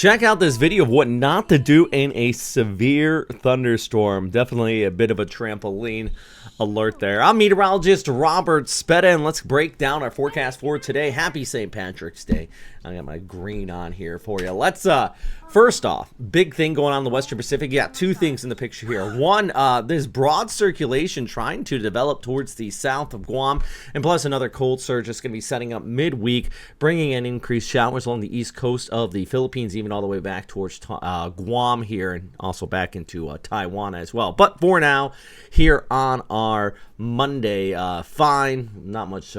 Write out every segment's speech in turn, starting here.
Check out this video of what not to do in a severe thunderstorm. Definitely a bit of a trampoline alert there. I'm meteorologist Robert Speta, and let's break down our forecast for today. Happy St. Patrick's Day. I got my green on here for you. Let's first off, big thing going on in the Western Pacific. Yeah, two things in the picture here. One, there's broad circulation trying to develop towards the south of Guam, and plus another cold surge that's going to be setting up midweek, bringing in increased showers along the east coast of the Philippines, even all the way back towards Guam here, and also back into Taiwan as well. But for now, here on our Monday, fine, not much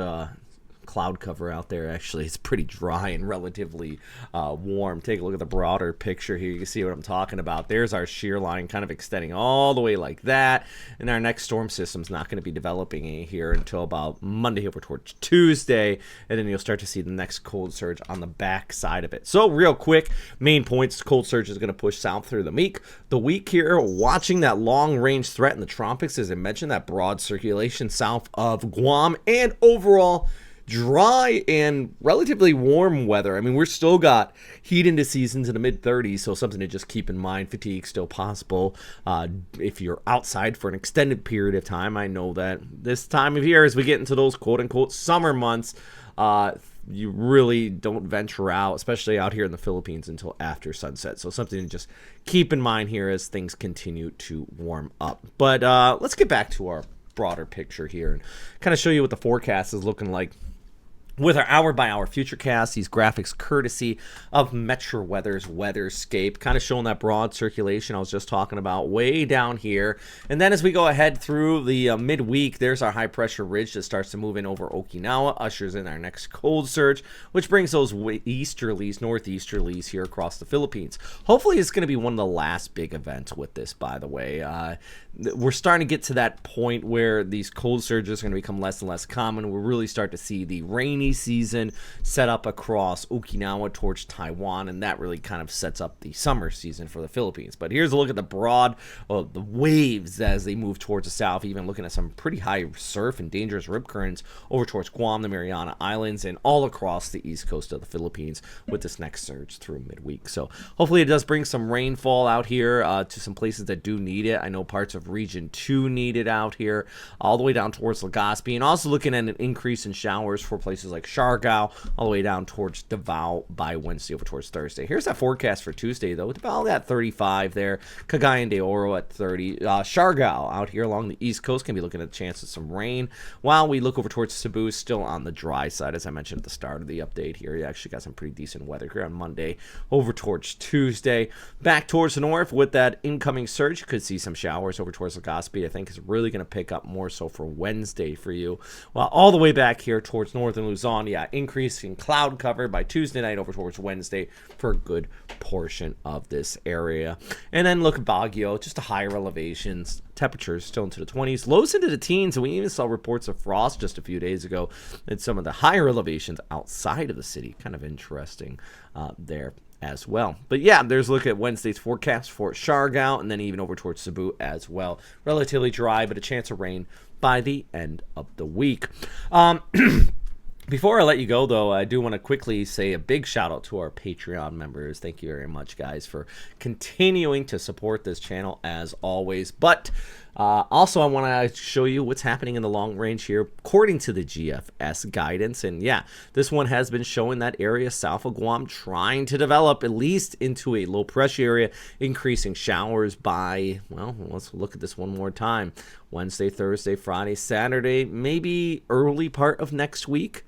cloud cover out there. Actually, it's pretty dry and relatively warm. Take a look at the broader picture here. You can see what I'm talking about. There's our shear line kind of extending all the way like that, and our next storm system's not going to be developing here until about Monday over towards Tuesday, and then you'll start to see the next cold surge on the back side of it. So real quick, main points: cold surge is going to push south through the week. The week here, watching that long range threat in the tropics, as I mentioned, that broad circulation south of Guam, and overall dry and relatively warm weather. I mean, we're still got heat into seasons in the mid-30s, so something to just keep in mind. Fatigue still possible if you're outside for an extended period of time. I know that this time of year, as we get into those quote-unquote summer months, you really don't venture out, especially out here in the Philippines, until after sunset. So something to just keep in mind here as things continue to warm up. But let's get back to our broader picture here and kind of show you what the forecast is looking like with our hour-by-hour futurecast. These graphics courtesy of Metro Weather's Weatherscape, kind of showing that broad circulation I was just talking about way down here. And then as we go ahead through the midweek, there's our high-pressure ridge that starts to move in over Okinawa, ushers in our next cold surge, which brings those easterlies, northeasterlies here across the Philippines. Hopefully it's going to be one of the last big events with this, by the way. We're starting to get to that point where these cold surges are going to become less and less common. We'll really start to see the rainy season set up across Okinawa towards Taiwan, and that really kind of sets up the summer season for the Philippines. But here's a look at the broad, the waves as they move towards the south, even looking at some pretty high surf and dangerous rip currents over towards Guam, the Mariana Islands, and all across the east coast of the Philippines with this next surge through midweek. So hopefully it does bring some rainfall out here to some places that do need it. I know parts of Region 2 need it out here, all the way down towards Legazpi, and also looking at an increase in showers for places like Siargao, all the way down towards Davao by Wednesday over towards Thursday. Here's that forecast for Tuesday, though. Davao at 35 there, Cagayan de Oro at 30. Siargao out here along the east coast can be looking at a chance of some rain, while we look over towards Cebu, still on the dry side, as I mentioned at the start of the update here. You actually got some pretty decent weather here on Monday over towards Tuesday. Back towards the north with that incoming surge, you could see some showers over towards Legazpi. I think is really going to pick up more so for Wednesday for you. While all the way back here towards northern Luzon, yeah, increase in cloud cover by Tuesday night over towards Wednesday for a good portion of this area. And then look at Baguio, just the higher elevations. Temperatures still into the 20s, lows into the teens, and we even saw reports of frost just a few days ago at some of the higher elevations outside of the city. Kind of interesting there as well. But yeah, there's a look at Wednesday's forecast for Siargao, and then even over towards Cebu as well. Relatively dry, but a chance of rain by the end of the week. Before I let you go, though, I do want to quickly say a big shout out to our Patreon members. Thank you very much, guys, for continuing to support this channel as always. But also, I want to show you what's happening in the long range here according to the GFS guidance. And yeah, this one has been showing that area south of Guam trying to develop at least into a low pressure area, increasing showers by, well, let's look at this one more time. Wednesday, Thursday, Friday, Saturday, maybe early part of next week.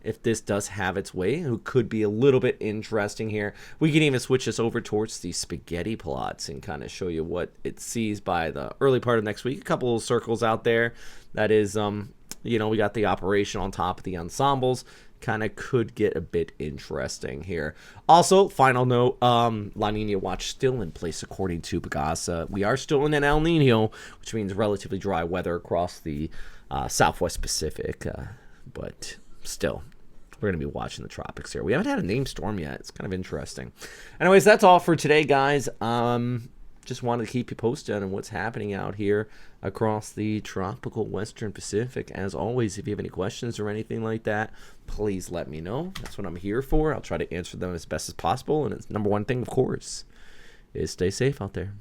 If this does have its way, it could be a little bit interesting here. We can even switch this over towards the spaghetti plots and kind of show you what it sees by the early part of next week. A couple of circles out there. That is, you know, we got the operation on top of the ensembles. Kind of could get a bit interesting here. Also, final note, La Nina watch still in place according to Pagasa. We are still in an El Nino, which means relatively dry weather across the Southwest Pacific, but still, we're going to be watching the tropics here. We haven't had a named storm yet. It's kind of interesting. Anyways, that's all for today, guys. just wanted to keep you posted on what's happening out here across the tropical Western Pacific. As always, if you have any questions or anything like that, please let me know. That's what I'm here for. I'll try to answer them as best as possible. And it's number one thing, of course, is stay safe out there.